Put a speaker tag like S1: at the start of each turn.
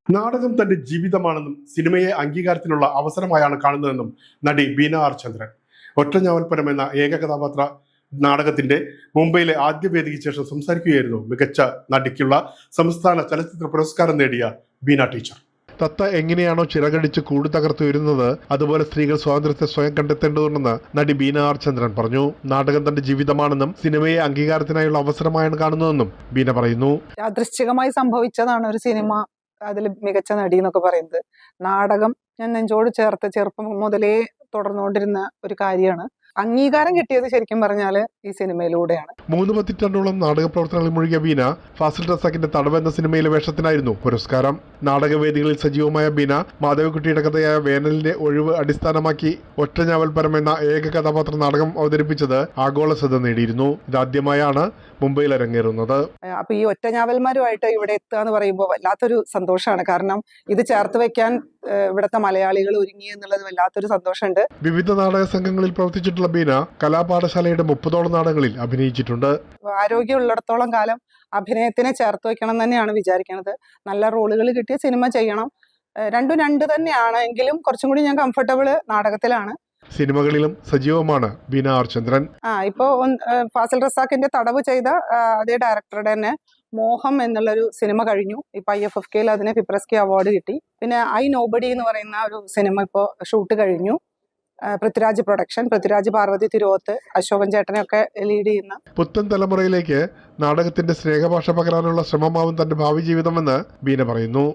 S1: നാടകം തന്റെ ജീവിതമാണെന്നും സിനിമയെ അംഗീകാരത്തിനുള്ള അവസരമായാണ് കാണുന്നതെന്നും നടി ബീന ആർ ചന്ദ്രൻ. ഒറ്റഞ്ഞാവൽപ്പനം എന്ന ഏക കഥാപാത്ര നാടകത്തിന്റെ മുംബൈയിലെ ആദ്യ വേദിക്ക് ശേഷം സംസാരിക്കുകയായിരുന്നു മികച്ച നടിക്കുള്ള സംസ്ഥാന ചലച്ചിത്ര പുരസ്കാരം നേടിയ ബീന ടീച്ചർ. തത്ത എങ്ങനെയാണോ ചിറകടിച്ച് കൂട് തകർത്തുയരുന്നത്, അതുപോലെ സ്ത്രീകൾ സ്വാതന്ത്ര്യത്തെ സ്വയം കണ്ടെത്തേണ്ടതുണ്ടെന്ന് നടി ബീന ആർ ചന്ദ്രൻ പറഞ്ഞു. നാടകം തന്റെ ജീവിതമാണെന്നും സിനിമയെ അംഗീകാരത്തിനായുള്ള അവസരമായാണ് കാണുന്നതെന്നും ബീന പറയുന്നു.
S2: യാദൃശ്ചികമായി സംഭവിച്ചതാണ് ഒരു സിനിമ അതിൽ മികച്ച നടി എന്നൊക്കെ പറയുന്നത്. നാടകം ഞാൻ നെഞ്ചോട് ചേർത്ത് ചെറുപ്പം മുതലേ തുടർന്നുകൊണ്ടിരുന്ന ഒരു കാര്യമാണ്. അംഗീകാരം കിട്ടിയത് ശരിക്കും പറഞ്ഞാൽ ഈ സിനിമയിലൂടെയാണ്.
S1: 3 പതിറ്റാണ്ടോളം നാടക പ്രവർത്തനങ്ങളിൽ മുഴുകിയ ബീന ഫാസിൽ റസാഖിന്റെ തടവ് എന്ന സിനിമയിലെ വേഷത്തിനായിരുന്നു പുരസ്കാരം. നാടകവേദികളിൽ സജീവമായ ബീന മാധവിക്കുട്ടിയുടെ കഥയായ വേനലിന്റെ ഒഴിവ് അടിസ്ഥാനമാക്കി ഒറ്റഞ്ഞാവൽപ്പരം എന്ന ഏക കഥാപാത്ര നാടകം അവതരിപ്പിച്ചത് ആഗോള ശ്രദ്ധ നേടിയിരുന്നു. ഇതാദ്യമായാണ് മുംബൈയിൽ അരങ്ങേറുന്നത്.
S2: അപ്പൊ ഈ ഒറ്റഞ്ഞാവൽമാരുമായിട്ട് ഇവിടെ എത്തുക എന്ന് പറയുമ്പോൾ വല്ലാത്തൊരു സന്തോഷമാണ്. കാരണം ഇത് ചേർത്ത് വെക്കാൻ ഇവിടുത്തെ മലയാളികൾ ഒരുങ്ങി എന്നുള്ളത് വല്ലാത്തൊരു സന്തോഷമുണ്ട്.
S1: വിവിധ നാടക സംഘങ്ങളിൽ പ്രവർത്തിച്ചിട്ടുള്ള ബീന കലാപാഠശാലയുടെ 30ഓളം നാടകങ്ങളിൽ അഭിനയിച്ചിട്ടുണ്ട്.
S2: ആരോഗ്യമുള്ളിടത്തോളം കാലം അഭിനയത്തിനെ ചേർത്ത് വെക്കണം തന്നെയാണ് വിചാരിക്കുന്നത്. നല്ല റോളുകൾ കിട്ടിയ സിനിമ ചെയ്യണം. രണ്ടും രണ്ട് തന്നെയാണ്. എങ്കിലും കുറച്ചും കൂടി ഞാൻ കംഫർട്ടബിൾ നാടകത്തിലാണ്.
S1: സിനിമകളിലും സജീവമാണ് ബീന ആർ ചന്ദ്രൻ.
S2: ഇപ്പോ ഫാസിൽ റസാഖിന്റെ തടവ് ചെയ്ത അതേ ഡയറക്ടറുടെ തന്നെ മോഹം എന്നുള്ളൊരു സിനിമ കഴിഞ്ഞു. ഇപ്പൊ IFFKയിൽ അതിന് ഫിപ്രസ്കി അവാർഡ് കിട്ടി. പിന്നെ ഐ നോബഡി എന്ന് പറയുന്ന ഒരു സിനിമ ഇപ്പോ ഷൂട്ട് കഴിഞ്ഞു. പൃഥ്വിരാജ് പ്രൊഡക്ഷൻ, പൃഥ്വിരാജ്, പാർവതി തിരുവോത്ത്, അശോകൻ ചേട്ടനെയൊക്കെ ലീഡ് ചെയ്യുന്ന.
S1: പുത്തൻ തലമുറയിലേക്ക് നാടകത്തിന്റെ സ്നേഹഭാഷ പകരാനുള്ള ശ്രമമാവും തന്റെ ഭാവി ജീവിതമെന്ന് ബീന പറയുന്നു.